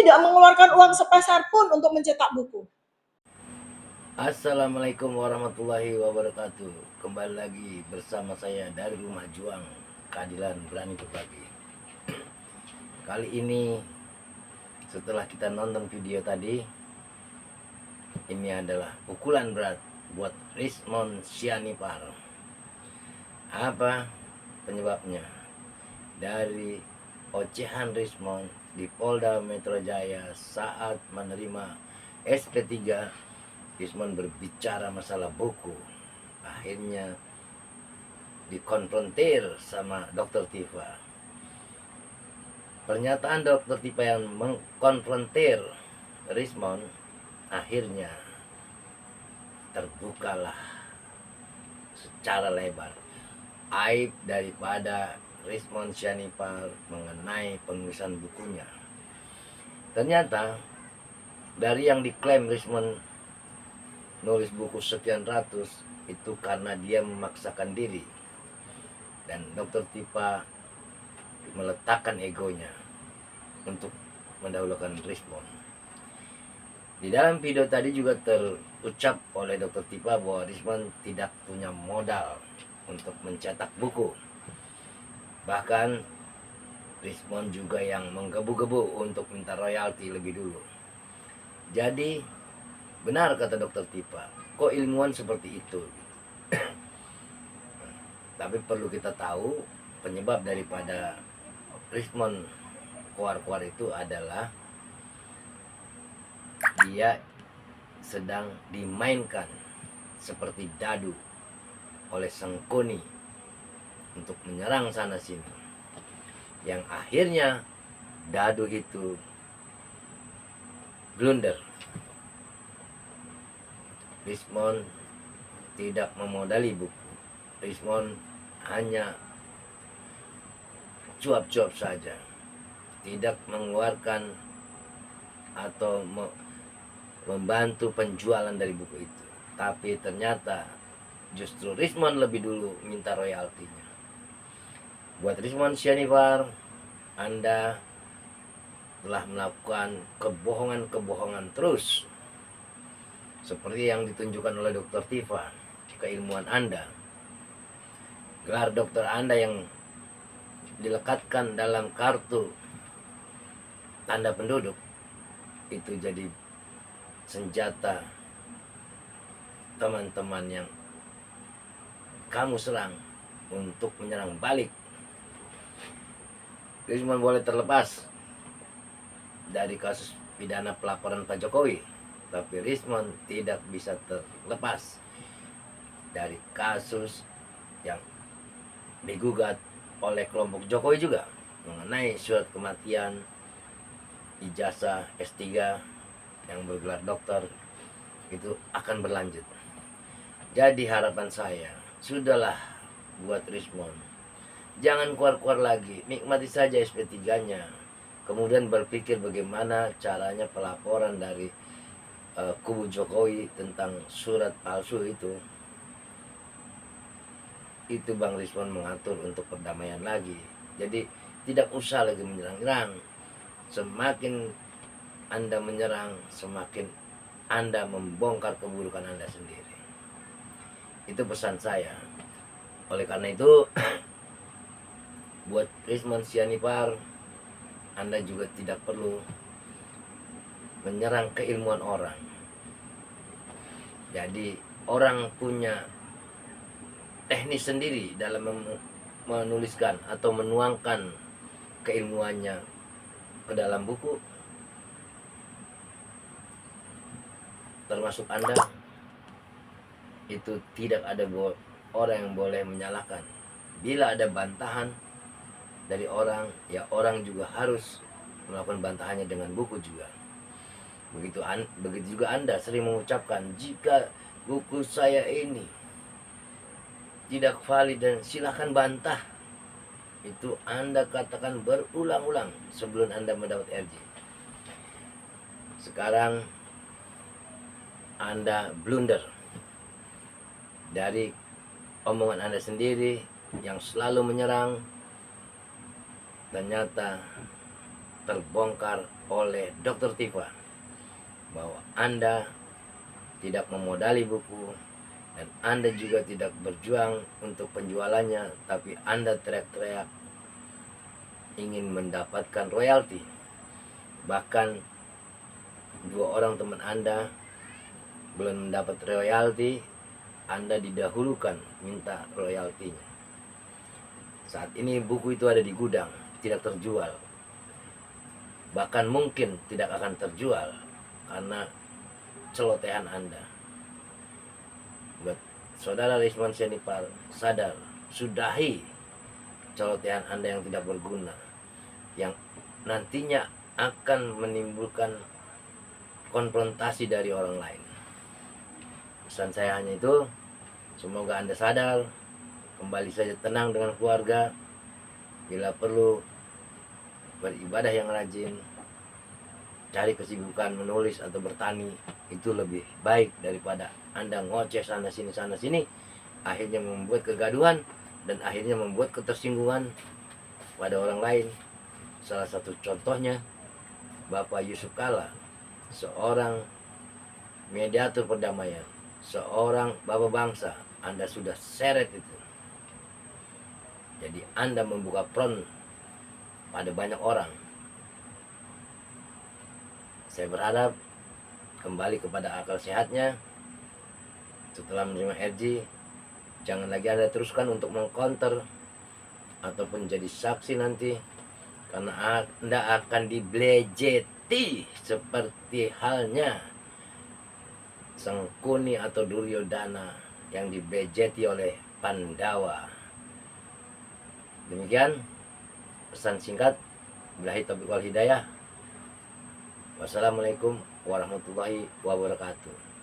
tidak mengeluarkan uang sepeser pun untuk mencetak buku. Assalamualaikum warahmatullahi wabarakatuh. Kembali lagi bersama saya dari Rumah Juang Keadilan Berani Berbagi. Kali ini setelah kita nonton video tadi, ini adalah pukulan berat buat Rizmon Sianipar. Apa penyebabnya? Dari ocehan Rizmon di Polda Metro Jaya saat menerima SP3, Rizmon berbicara masalah buku. Akhirnya dikonfrontir sama Dr. Tifa. Pernyataan Dr. Tifa yang mengkonfrontir Rizmon, akhirnya terbukalah secara lebar aib daripada Rizmon Sianipar mengenai penulisan bukunya. Ternyata dari yang diklaim Rizmon nulis buku sekian ratus itu karena dia memaksakan diri, dan Dr. Tifa meletakkan egonya untuk mendahulukan Rizmon. Di dalam video tadi juga terucap oleh Dr. Tifa bahwa Rizmon tidak punya modal untuk mencetak buku. Bahkan Rizmon juga yang menggebu-gebu untuk minta royalti lebih dulu. Jadi benar kata Dr. Tifa, kok ilmuwan seperti itu? Tapi perlu kita tahu penyebab daripada Rizmon keluar-keluar itu adalah dia sedang dimainkan seperti dadu oleh Sengkuni untuk menyerang sana sini, yang akhirnya dadu itu blunder. Rizmon tidak memodali buku. Rizmon hanya cuap-cuap saja, tidak mengeluarkan atau membantu penjualan dari buku itu. Tapi ternyata justru Rizmon lebih dulu minta royaltinya. Buat Rizmon Sianipar, Anda telah melakukan kebohongan-kebohongan terus, seperti yang ditunjukkan oleh Dr. Tifa. Keilmuan Anda, gelar dokter Anda yang dilekatkan dalam kartu tanda penduduk, itu jadi senjata teman-teman yang kamu serang untuk menyerang balik. Rizmon boleh terlepas dari kasus pidana pelaporan Pak Jokowi, tapi Rizmon tidak bisa terlepas dari kasus yang digugat oleh kelompok Jokowi juga mengenai surat kematian ijazah S3 yang bergelar dokter itu akan berlanjut. Jadi harapan saya, sudahlah buat Rizmon, jangan keluar-keluar lagi, nikmati saja SP3-nya. Kemudian berpikir bagaimana caranya pelaporan dari kubu Jokowi tentang surat palsu itu Bang Rizmon mengatur untuk perdamaian lagi. Jadi tidak usah lagi menyerang-nyerang. Semakin Anda menyerang, semakin Anda membongkar keburukan Anda sendiri. Itu pesan saya. Oleh karena itu, buat Rizmon Sianipar, Anda juga tidak perlu menyerang keilmuan orang. Jadi orang punya teknis sendiri dalam menuliskan atau menuangkan keilmuannya ke dalam buku, termasuk Anda. Itu tidak ada orang yang boleh menyalahkan. Bila ada bantahan dari orang, ya orang juga harus melakukan bantahannya dengan buku juga. Begitu juga Anda sering mengucapkan, jika buku saya ini tidak valid dan silakan bantah. Itu Anda katakan berulang-ulang sebelum Anda mendapat RJ. Sekarang Anda blunder dari omongan Anda sendiri yang selalu menyerang. Ternyata terbongkar oleh Dr. Tifa bahwa Anda tidak memodali buku dan Anda juga tidak berjuang untuk penjualannya, tapi Anda teriak-teriak ingin mendapatkan royalti. Bahkan 2 orang teman Anda belum mendapat royalti, Anda didahulukan minta royaltinya. Saat ini buku itu ada di gudang, tidak terjual. Bahkan mungkin tidak akan terjual karena celotehan Anda. Buat saudara Risman Sianipar, sadar, sudahi celotehan Anda yang tidak berguna, yang nantinya akan menimbulkan konfrontasi dari orang lain. Pesan saya hanya itu, semoga Anda sadar, kembali saja tenang dengan keluarga, bila perlu beribadah yang rajin, cari kesibukan menulis atau bertani, itu lebih baik daripada Anda ngoceh sana sini, akhirnya membuat kegaduhan dan akhirnya membuat ketersinggungan pada orang lain. Salah satu contohnya Bapak Yusuf Kalla, seorang mediator perdamaian, seorang bapak bangsa. Anda sudah seret itu. Jadi Anda membuka front pada banyak orang. Saya berharap kembali kepada akal sehatnya. Setelah menerima RG, jangan lagi Anda teruskan untuk mengcounter ataupun jadi saksi nanti, karena Anda akan dibelejeti seperti halnya Sangkuni atau Duryodhana yang dibejeti oleh Pandawa. Demikian pesan singkat. Billahi taufiq wal hidayah. Wassalamualaikum warahmatullahi wabarakatuh.